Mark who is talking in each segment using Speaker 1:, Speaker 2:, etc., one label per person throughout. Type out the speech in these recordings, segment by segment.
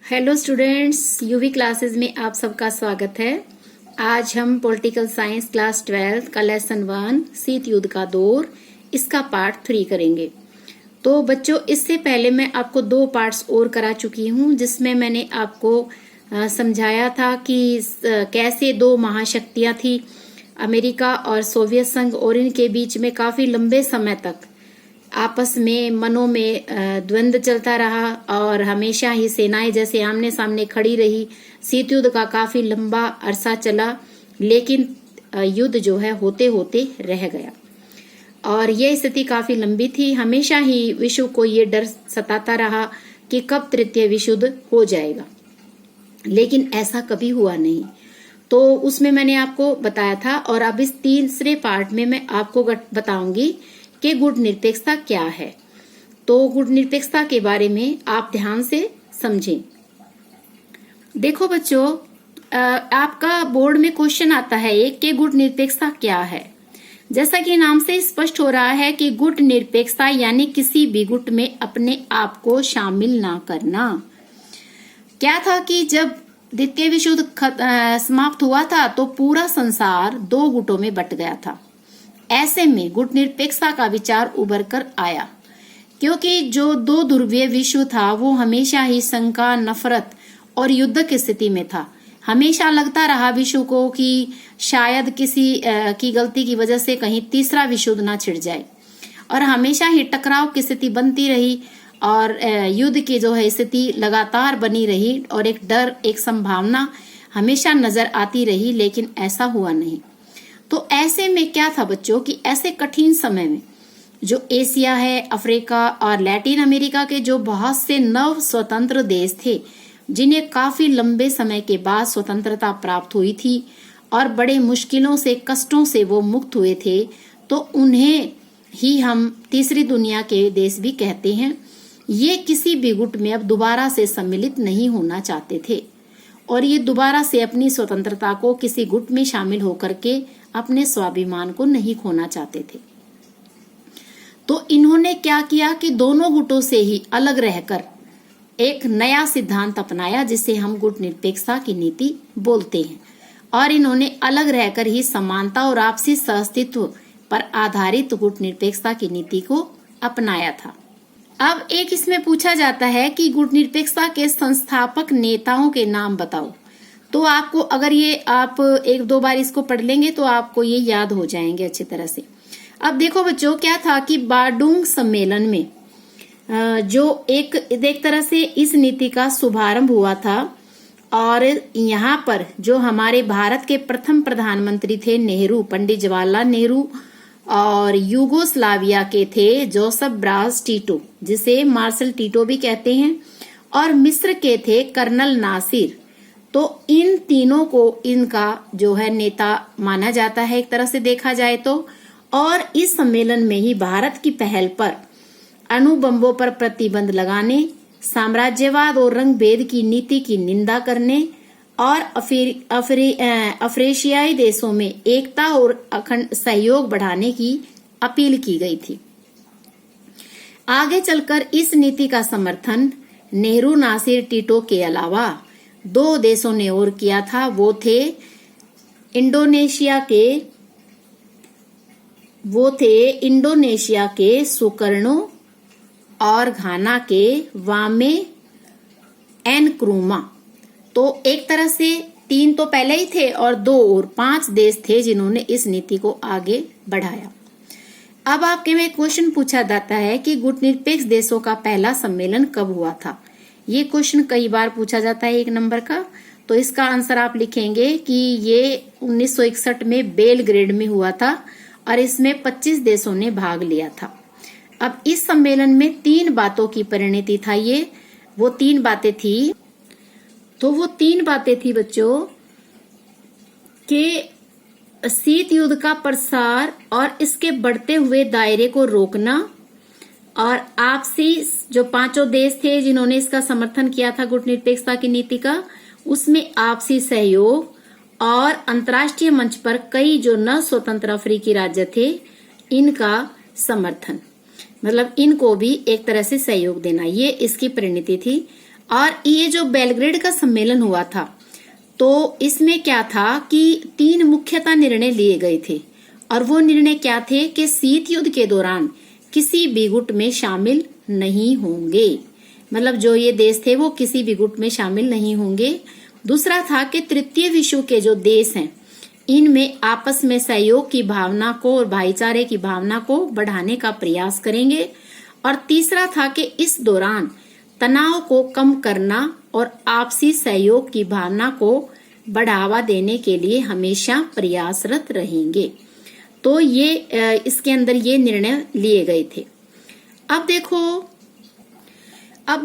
Speaker 1: Hello students, UV classes में आप सबका स्वागत है। आज हम पॉलिटिकल साइंस क्लास 12 का लेसन 1 शीत युद्ध का दौर इसका पार्ट 3 करेंगे। तो बच्चों, इससे पहले मैं आपको 2 पार्ट्स और करा चुकी हूँ, जिसमें मैंने आपको समझाया था कि कैसे 2 महाशक्तियां थी, अमेरिका और सोवियत संघ, और इनके बीच में काफी लंबे समय तक आपस में मनों में द्वंद्व चलता रहा और हमेशा ही सेनाएं जैसे आमने सामने खड़ी रही। शीत युद्ध का काफी लंबा अरसा चला, लेकिन युद्ध जो है होते होते रह गया और ये स्थिति काफी लंबी थी। हमेशा ही विश्व को ये डर सताता रहा कि कब तृतीय विश्व युद्ध हो जाएगा, लेकिन ऐसा कभी हुआ नहीं। तो उसमें मैंने आपको बताया था, और अब इस तीसरे पार्ट में मैं आपको बताऊंगी कि गुट निरपेक्षता क्या है। तो गुट निरपेक्षता के बारे में आप ध्यान से समझें। देखो बच्चों, आपका बोर्ड में क्वेश्चन आता है एक कि गुट निरपेक्षता क्या है। जैसा कि नाम से स्पष्ट हो रहा है कि गुट निरपेक्षता यानी किसी भी गुट में अपने आप को शामिल ना करना। क्या था कि जब द्वितीय विश्व युद्ध समाप्त हुआ था तो पूरा संसार 2 गुटों में बंट गया था। ऐसे में गुट निरपेक्षता का विचार उभर कर आया, क्योंकि जो 2 ध्रुवीय विश्व था वो हमेशा ही शंका, नफरत और युद्ध की स्थिति में था। हमेशा लगता रहा विश्व को कि शायद किसी की गलती की वजह से कहीं तीसरा विश्व युद्ध ना छिड़ जाए, और हमेशा ही टकराव की स्थिति बनती रही और युद्ध की जो है स्थिति लगातार बनी रही, और एक डर, एक संभावना हमेशा नजर आती रही, लेकिन ऐसा हुआ नहीं। तो ऐसे में क्या था बच्चों कि ऐसे कठिन समय में जो एशिया है, अफ्रीका और लैटिन अमेरिका के जो बहुत से नव स्वतंत्र देश थे, जिन्हें काफी लंबे समय के बाद स्वतंत्रता प्राप्त हुई थी और बड़े मुश्किलों से, कष्टों से वो मुक्त हुए थे, तो उन्हें ही हम तीसरी दुनिया के देश भी कहते हैं। ये किसी भी गुट में अब दोबारा से सम्मिलित नहीं होना चाहते थे, और ये दोबारा से अपनी स्वतंत्रता को किसी गुट में शामिल होकर के अपने स्वाभिमान को नहीं खोना चाहते थे। तो इन्होंने क्या किया कि दोनों गुटों से ही अलग रहकर एक नया सिद्धांत अपनाया, जिसे हम गुट निरपेक्षता की नीति बोलते हैं, और इन्होंने अलग रहकर ही समानता और आपसी सहअस्तित्व पर आधारित गुट निरपेक्षता की नीति को अपनाया था। अब एक इसमें पूछा जाता है कि गुट निरपेक्षता के संस्थापक नेताओं के नाम बताओ। तो आपको, अगर ये आप 1-2 बार इसको पढ़ लेंगे तो आपको ये याद हो जाएंगे अच्छी तरह से। अब देखो बच्चों, क्या था कि बारडूंग सम्मेलन में जो एक तरह से इस नीति का शुभारंभ हुआ था, और यहाँ पर जो हमारे भारत के प्रथम प्रधानमंत्री थे नेहरू, पंडित जवाहरलाल नेहरू, और यूगोस्लाविया के थे जोसेफ ब्राज टीटो, जिसे मार्शल टीटो भी कहते हैं, और मिस्र के थे कर्नल नासिर। तो इन तीनों को इनका जो है नेता माना जाता है एक तरह से देखा जाए तो। और इस सम्मेलन में ही भारत की पहल पर अणु बम्बों पर प्रतिबंध लगाने, साम्राज्यवाद और रंग भेद की नीति की निंदा करने, और अफ्रीशियाई देशों में एकता और अखंड सहयोग बढ़ाने की अपील की गई थी। आगे चलकर इस नीति का समर्थन नेहरू, नासिर, टीटो के अलावा 2 देशों ने और किया था। वो थे इंडोनेशिया के सुकर्णो और घाना के वामे एनक्रूमा। तो एक तरह से 3 तो पहले ही थे और 2 और 5 देश थे जिन्होंने इस नीति को आगे बढ़ाया। अब आपके में क्वेश्चन पूछा जाता है कि गुट निरपेक्ष देशों का पहला सम्मेलन कब हुआ था। ये क्वेश्चन कई बार पूछा जाता है 1 नंबर का। तो इसका आंसर आप लिखेंगे कि ये 1961 में बेलग्रेड में हुआ था, और इसमें 25 देशों ने भाग लिया था। अब इस सम्मेलन में 3 बातों की परिणति था। वो 3 बातें थी। तो वो 3 बातें थी बच्चों कि शीत युद्ध का प्रसार और इसके बढ़ते हुए दायरे को रोकना, और आपसी जो 5 देश थे जिन्होंने इसका समर्थन किया था गुट निरपेक्षता की नीति का, उसमें आपसी सहयोग, और अंतर्राष्ट्रीय मंच पर कई जो न स्वतंत्र अफ्रीकी राज्य थे इनका समर्थन, मतलब इनको भी एक तरह से सहयोग देना, ये इसकी परिणति थी। और ये जो बेलग्रेड का सम्मेलन हुआ था, तो इसमें क्या था कि 3 मुख्यतः निर्णय लिए गए थे। और वो निर्णय क्या थे कि शीत युद्ध के दौरान किसी भी गुट में शामिल नहीं होंगे, मतलब जो ये देश थे वो किसी भी गुट में शामिल नहीं होंगे। दूसरा था कि तृतीय विश्व के जो देश हैं इनमें आपस में सहयोग की भावना को और भाईचारे की भावना को बढ़ाने का प्रयास करेंगे। और तीसरा था कि इस दौरान तनाव को कम करना और आपसी सहयोग की भावना को बढ़ावा देने के लिए हमेशा प्रयासरत रहेंगे। तो ये इसके अंदर ये निर्णय लिए गए थे। अब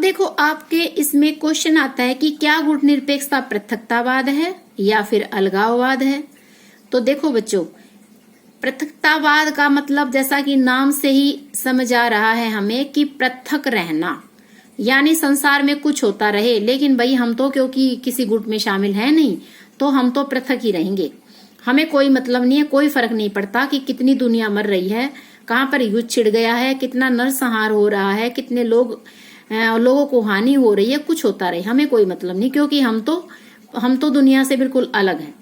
Speaker 1: देखो आपके इसमें क्वेश्चन आता है कि क्या गुट निरपेक्षता पृथकतावाद है या फिर अलगाववाद है। तो देखो बच्चों, पृथकतावाद का मतलब जैसा कि नाम से ही समझ आ रहा है हमें कि पृथक रहना, यानी संसार में कुछ होता रहे लेकिन भाई हम तो क्योंकि किसी गुट में शामिल है नहीं, तो हम तो पृथक ही रहेंगे, हमें कोई मतलब नहीं है, कोई फर्क नहीं पड़ता कि कितनी दुनिया मर रही है, कहाँ पर युद्ध छिड़ गया है, कितना नरसंहार हो रहा है, कितने लोगों को हानि हो रही है, कुछ होता रहे, हमें कोई मतलब नहीं, क्योंकि हम तो दुनिया से बिल्कुल अलग हैं।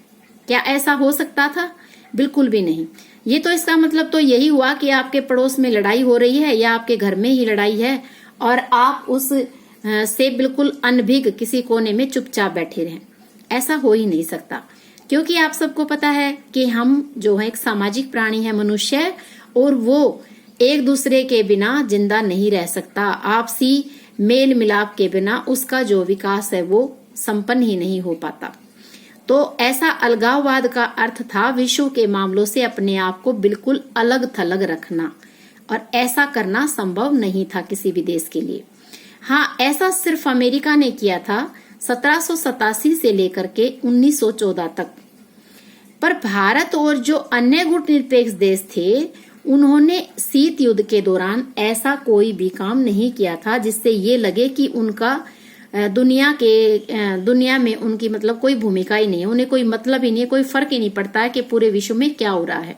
Speaker 1: क्या ऐसा हो सकता था? बिल्कुल भी नहीं। ये तो इसका मतलब तो यही हुआ कि आपके पड़ोस में लड़ाई हो रही है या आपके घर में ही लड़ाई है और आप उस से बिल्कुल अनभिज्ञ किसी कोने में चुपचाप बैठे रहें। ऐसा हो ही नहीं सकता, क्योंकि आप सबको पता है कि हम जो है एक सामाजिक प्राणी है मनुष्य, और वो एक दूसरे के बिना जिंदा नहीं रह सकता। आपसी मेल मिलाप के बिना उसका जो विकास है वो संपन्न ही नहीं हो पाता। तो ऐसा अलगाववाद का अर्थ था विश्व के मामलों से अपने आप को बिल्कुल अलग थलग रखना, और ऐसा करना संभव नहीं था किसी भी देश के लिए। हाँ, ऐसा सिर्फ अमेरिका ने किया था 1787 से लेकर के 1914 तक। पर भारत और जो अन्य गुट निरपेक्ष देश थे उन्होंने शीत युद्ध के दौरान ऐसा कोई भी काम नहीं किया था जिससे ये लगे कि उनका दुनिया में उनकी मतलब कोई भूमिका ही नहीं है, उन्हें कोई मतलब ही नहीं है, कोई फर्क ही नहीं पड़ता है कि पूरे विश्व में क्या हो रहा है।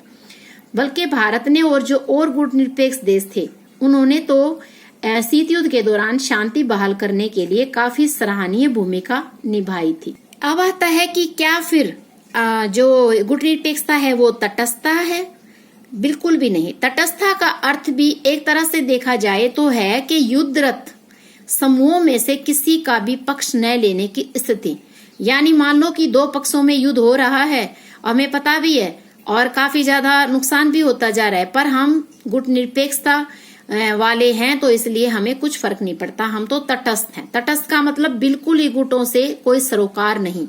Speaker 1: बल्कि भारत ने और जो और गुट निरपेक्ष देश थे उन्होंने तो शीत युद्ध के दौरान शांति बहाल करने के लिए काफी सराहनीय भूमिका निभाई थी। अब आता है कि क्या फिर जो गुट निरपेक्षता है वो तटस्थता है? बिल्कुल भी नहीं। तटस्थता का अर्थ भी एक तरह से देखा जाए तो है कि युद्धरत समूहों में से किसी का भी पक्ष न लेने की स्थिति। यानी मान लो कि 2 पक्षों में युद्ध हो रहा है, हमें पता भी है और काफी ज्यादा नुकसान भी होता जा रहा है, पर हम गुट निरपेक्षता वाले हैं तो इसलिए हमें कुछ फर्क नहीं पड़ता, हम तो तटस्थ हैं। तटस्थ का मतलब बिल्कुल ही गुटों से कोई सरोकार नहीं,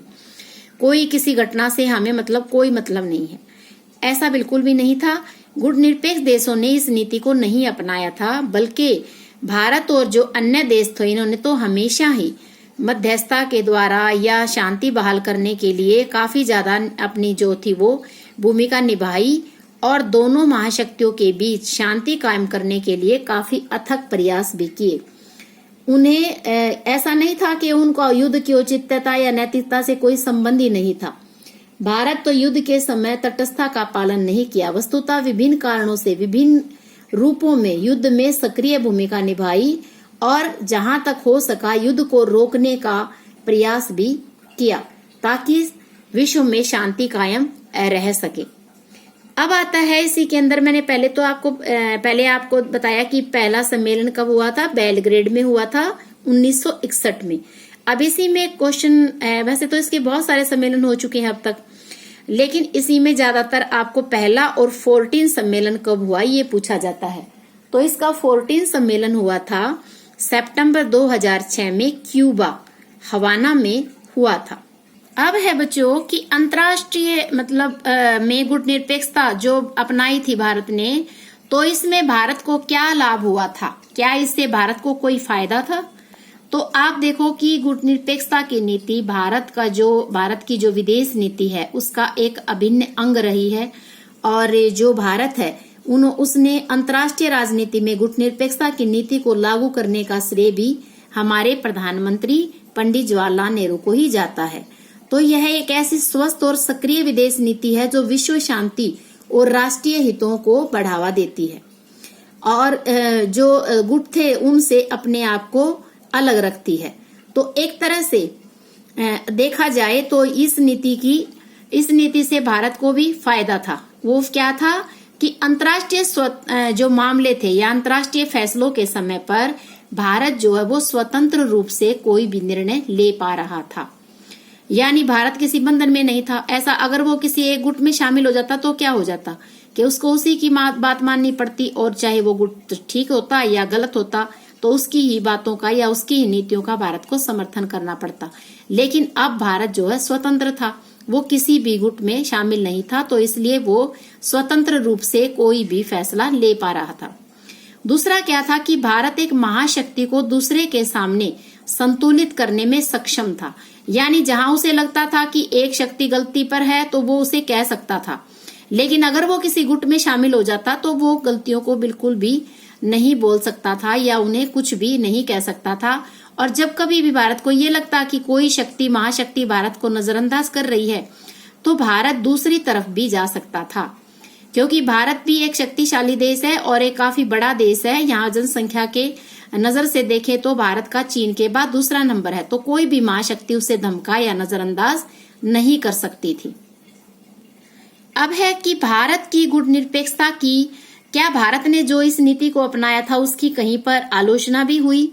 Speaker 1: कोई किसी घटना से हमें मतलब कोई मतलब नहीं है, ऐसा बिल्कुल भी नहीं था। गुट निरपेक्ष देशों ने इस नीति को नहीं अपनाया था, बल्कि भारत और जो अन्य देश थे इन्होंने तो हमेशा ही मध्यस्थता के द्वारा या शांति बहाल करने के लिए काफी ज्यादा अपनी जो थी वो भूमिका निभाई, और दोनों महाशक्तियों के बीच शांति कायम करने के लिए काफी अथक प्रयास भी किए। उन्हें ऐसा नहीं था कि उनको युद्ध की औचित्यता या नैतिकता से कोई संबंध ही नहीं था। भारत तो युद्ध के समय तटस्थता का पालन नहीं किया, वस्तुतः विभिन्न कारणों से विभिन्न रूपों में युद्ध में सक्रिय भूमिका निभाई, और जहां तक हो सका युद्ध को रोकने का प्रयास भी किया ताकि विश्व में शांति कायम रह सके। अब आता है इसी के अंदर, मैंने पहले आपको बताया कि पहला सम्मेलन कब हुआ था, बेलग्रेड में हुआ था 1961 में। अब इसी में क्वेश्चन, वैसे तो इसके बहुत सारे सम्मेलन हो चुके हैं अब तक, लेकिन इसी में ज्यादातर आपको पहला और 14 सम्मेलन कब हुआ ये पूछा जाता है। तो इसका 14 सम्मेलन हुआ था सितंबर 2006 में क्यूबा हवाना में हुआ था। अब है बच्चों कि अंतर्राष्ट्रीय मतलब में गुट निरपेक्षता जो अपनाई थी भारत ने, तो इसमें भारत को क्या लाभ हुआ था, क्या इससे भारत को कोई फायदा था? तो आप देखो कि गुट निरपेक्षता की नीति भारत की जो विदेश नीति है उसका एक अभिन्न अंग रही है, और जो भारत है उसने अंतर्राष्ट्रीय राजनीति में गुट निरपेक्षता की नीति को लागू करने का श्रेय भी हमारे प्रधानमंत्री पंडित जवाहरलाल नेहरू को ही जाता है। तो यह एक ऐसी स्वस्थ और सक्रिय विदेश नीति है जो विश्व शांति और राष्ट्रीय हितों को बढ़ावा देती है, और जो गुट थे उनसे अपने आप को अलग रखती है। तो एक तरह से देखा जाए तो इस नीति से भारत को भी फायदा था। वो क्या था कि अंतर्राष्ट्रीय जो मामले थे या अंतर्राष्ट्रीय फैसलों के समय पर भारत जो है वो स्वतंत्र रूप से कोई भी निर्णय ले पा रहा था, यानी भारत किसी बंधन में नहीं था। ऐसा अगर वो किसी एक गुट में शामिल हो जाता तो क्या हो जाता कि उसको उसी की बात माननी पड़ती, और चाहे वो गुट ठीक होता या गलत होता तो उसकी ही बातों का या उसकी ही नीतियों का भारत को समर्थन करना पड़ता। लेकिन अब भारत जो है स्वतंत्र था, वो किसी भी गुट में शामिल नहीं था, तो इसलिए वो स्वतंत्र रूप से कोई भी फैसला ले पा रहा था। दूसरा क्या था कि भारत एक महाशक्ति को दूसरे के सामने संतुलित करने में सक्षम था, यानी जहां उसे लगता था कि एक शक्ति गलती पर है तो वो उसे कह सकता था, लेकिन अगर वो किसी गुट में शामिल हो जाता तो वो गलतियों को बिल्कुल भी नहीं बोल सकता था या उन्हें कुछ भी नहीं कह सकता था। और जब कभी भी भारत को ये लगता कि कोई शक्ति महाशक्ति भारत को नजरअंदाज कर रही है तो भारत दूसरी तरफ भी जा सकता था, क्योंकि भारत भी एक शक्तिशाली देश है और एक काफी बड़ा देश है। यहाँ जनसंख्या के नजर से देखें तो भारत का चीन के बाद दूसरा नंबर है, तो कोई भी महाशक्ति उसे धमका या नजरअंदाज नहीं कर सकती थी। अब है कि भारत की गुटनिरपेक्षता की, क्या भारत ने जो इस नीति को अपनाया था उसकी कहीं पर आलोचना भी हुई?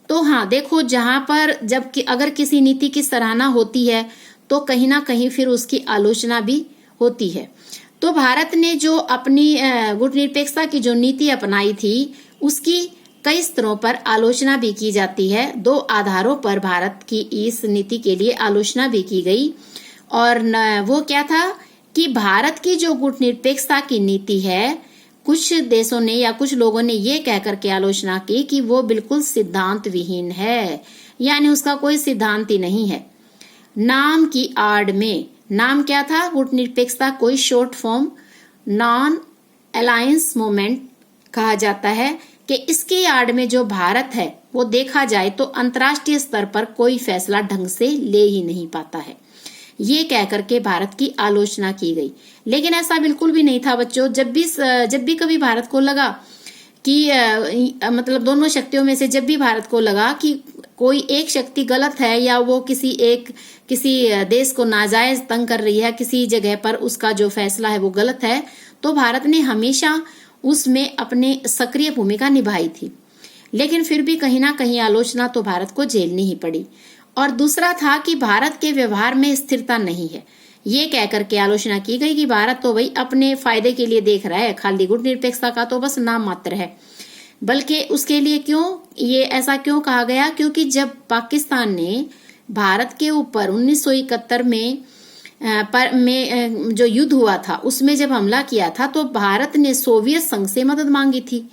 Speaker 1: तो हाँ, देखो, जहां पर जबकि अगर किसी नीति की सराहना होती है तो कहीं ना कहीं फिर उसकी आलोचना भी होती है। तो भारत ने जो अपनी गुटनिरपेक्षता की जो नीति अपनाई थी उसकी कई स्तरों पर आलोचना भी की जाती है। दो आधारों पर भारत की इस नीति के लिए आलोचना भी की गई, और वो क्या था कि भारत की जो गुटनिरपेक्षता की नीति है, कुछ देशों ने या कुछ लोगों ने ये कह करके आलोचना की कि वो बिल्कुल सिद्धांत विहीन है, यानी उसका कोई सिद्धांत ही नहीं है। नाम की आड़ में, नाम क्या था? गुटनिरपेक्षता कोई short form non alliance movement कहा जाता है, कि इसकी आड़ में जो भारत है वो देखा जाए तो अंतर्राष्ट्रीय स्तर पर कोई फैसला ढंग से ले ही नहीं पाता है, ये कह करके भारत की आलोचना की गई। लेकिन ऐसा बिल्कुल भी नहीं था बच्चों। जब भी कभी भारत को लगा कि मतलब दोनों शक्तियों में से जब भी भारत को लगा कि कोई एक शक्ति गलत है या वो किसी देश को नाजायज तंग कर रही है, किसी जगह पर उसका जो फैसला है वो गलत है, तो भारत ने हमेशा उसमें अपनी सक्रिय भूमिका निभाई थी। लेकिन फिर भी कहीं ना कहीं आलोचना तो भारत को झेलनी ही पड़ी। और दूसरा था कि भारत के व्यवहार में स्थिरता नहीं है, ये कह करके आलोचना की गई कि भारत तो भाई अपने फायदे के लिए देख रहा है, खाली गुटनिरपेक्षता का तो बस नाम मात्र है। बल्कि उसके लिए ये ऐसा क्यों कहा गया? क्योंकि जब पाकिस्तान ने भारत के ऊपर 1971 में जो युद्ध हुआ था उसमें जब हमला किया था तो भारत ने सोवियत संघ से मदद मांगी थी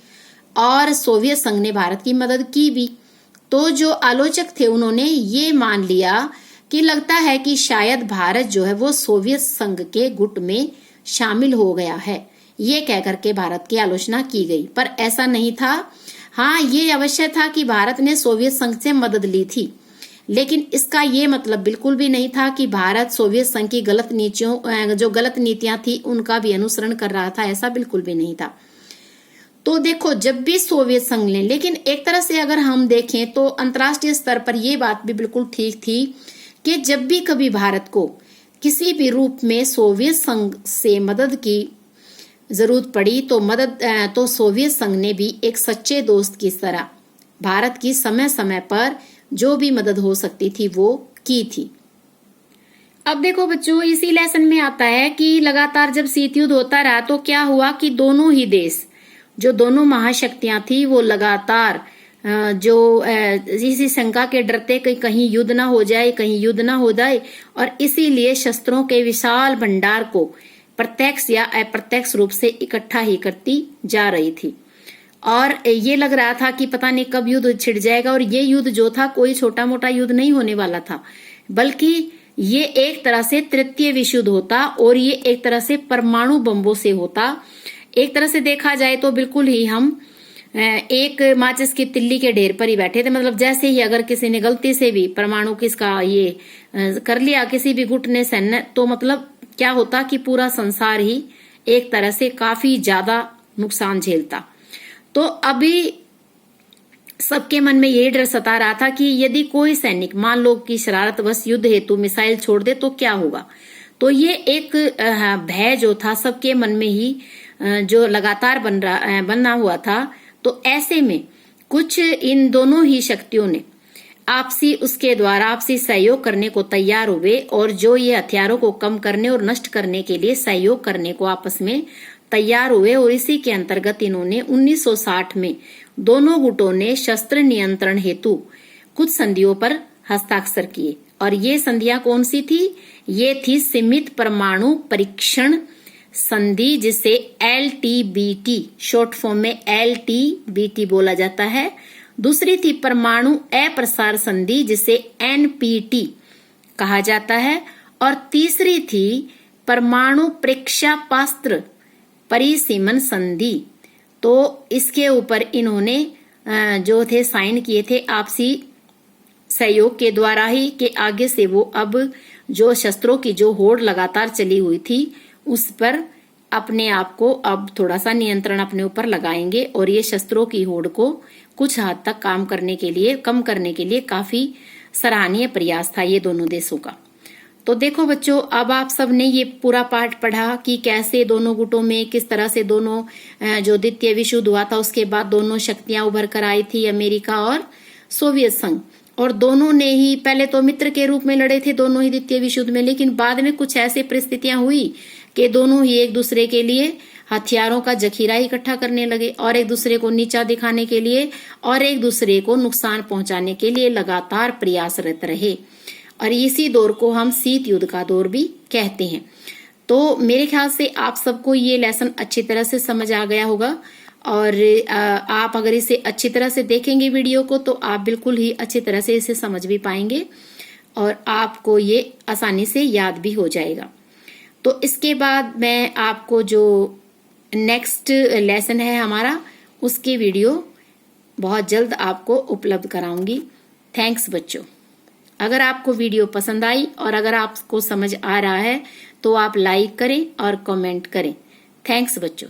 Speaker 1: और सोवियत संघ ने भारत की मदद की भी। तो जो आलोचक थे उन्होंने ये मान लिया कि लगता है कि शायद भारत जो है वो सोवियत संघ के गुट में शामिल हो गया है, ये कह करके भारत की आलोचना की गई। पर ऐसा नहीं था। हाँ, ये अवश्य था कि भारत ने सोवियत संघ से मदद ली थी, लेकिन इसका ये मतलब बिल्कुल भी नहीं था कि भारत सोवियत संघ की गलत नीतियां थी उनका भी अनुसरण कर रहा था, ऐसा बिल्कुल भी नहीं था। तो देखो, जब भी सोवियत संघ ने, लेकिन एक तरह से अगर हम देखें तो अंतर्राष्ट्रीय स्तर पर यह बात भी बिल्कुल ठीक थी कि जब भी कभी भारत को किसी भी रूप में सोवियत संघ से मदद की जरूरत पड़ी तो सोवियत संघ ने भी एक सच्चे दोस्त की तरह भारत की समय समय पर जो भी मदद हो सकती थी वो की थी। अब देखो बच्चों, इसी लेसन में आता है कि लगातार जब शीत युद्ध होता रहा तो क्या हुआ कि दोनों ही देश, जो दोनों महाशक्तियां थी, वो लगातार जो इसी शंका के डरते कि कहीं युद्ध ना हो जाए, और इसीलिए शस्त्रों के विशाल भंडार को प्रत्यक्ष या अप्रत्यक्ष रूप से इकट्ठा ही करती जा रही थी। और ये लग रहा था कि पता नहीं कब युद्ध छिड़ जाएगा, और ये युद्ध जो था कोई छोटा मोटा युद्ध नहीं होने वाला था, बल्कि ये एक तरह से तृतीय विश्व युद्ध होता, और ये एक तरह से परमाणु बम्बों से होता। एक तरह से देखा जाए तो बिल्कुल ही हम एक माचिस की तिल्ली के ढेर पर ही बैठे थे। मतलब जैसे ही अगर किसी ने गलती से भी परमाणु किसका ये कर लिया, किसी भी गुट ने सैन्य, तो मतलब क्या होता कि पूरा संसार ही एक तरह से काफी ज्यादा नुकसान झेलता। तो अभी सबके मन में यही डर सता रहा था कि यदि कोई सैनिक मान लो कि शरारतवश युद्ध हेतु मिसाइल छोड़ दे तो क्या होगा। तो ये एक भय जो था सबके मन में ही जो लगातार बना हुआ था। तो ऐसे में कुछ इन दोनों ही शक्तियों ने उसके द्वारा आपसी सहयोग करने को तैयार हुए और जो ये हथियारों को कम करने और नष्ट करने के लिए सहयोग करने को आपस में तैयार हुए। और इसी के अंतर्गत इन्होंने 1960 में दोनों गुटों ने शस्त्र नियंत्रण हेतु कुछ संधियों पर हस्ताक्षर किए। और ये संधियां कौन सी थी? ये थी सीमित परमाणु परीक्षण संधि, जिसे LTBT शॉर्ट फॉर्म में LTBT बोला जाता है। दूसरी थी परमाणु अप्रसार संधि, जिसे NPT कहा जाता है। और तीसरी थी परमाणु प्रेक्षापास्त्र परिसीमन संधि। तो इसके ऊपर इन्होंने जो थे साइन किए थे आपसी सहयोग के द्वारा ही, कि आगे से वो अब जो शस्त्रों की जो होड़ लगातार चली हुई थी उस पर अपने आप को अब थोड़ा सा नियंत्रण अपने ऊपर लगाएंगे। और ये शस्त्रों की होड़ को कुछ हद तक कम करने के लिए काफी सराहनीय प्रयास था ये दोनों देशों का। तो देखो बच्चों, अब आप सब ने ये पूरा पाठ पढ़ा कि कैसे दोनों गुटों में किस तरह से दोनों जो द्वितीय विश्व युद्ध हुआ था उसके बाद दोनों शक्तियां उभर कर आई थी, अमेरिका और सोवियत संघ। और दोनों ने ही पहले तो मित्र के रूप में लड़े थे दोनों ही द्वितीय विश्व युद्ध में, लेकिन बाद में कुछ ऐसी परिस्थितियां हुई कि दोनों ही एक दूसरे के लिए हथियारों का जखीरा इकट्ठा करने लगे और एक दूसरे को नीचा दिखाने के लिए और एक दूसरे को नुकसान पहुंचाने के लिए लगातार प्रयासरत रहे। और इसी दौर को हम शीत युद्ध का दौर भी कहते हैं। तो मेरे ख्याल से आप सबको ये लेसन अच्छी तरह से समझ आ गया होगा। और आप अगर इसे अच्छी तरह से देखेंगे वीडियो को तो आप बिल्कुल ही अच्छी तरह से इसे समझ भी पाएंगे और आपको ये आसानी से याद भी हो जाएगा। तो इसके बाद मैं आपको जो नेक्स्ट लेसन है हमारा, उसकी वीडियो बहुत जल्द आपको उपलब्ध कराऊंगी। थैंक्स बच्चों। अगर आपको वीडियो पसंद आई और अगर आपको समझ आ रहा है तो आप लाइक करें और कमेंट करें। थैंक्स बच्चों।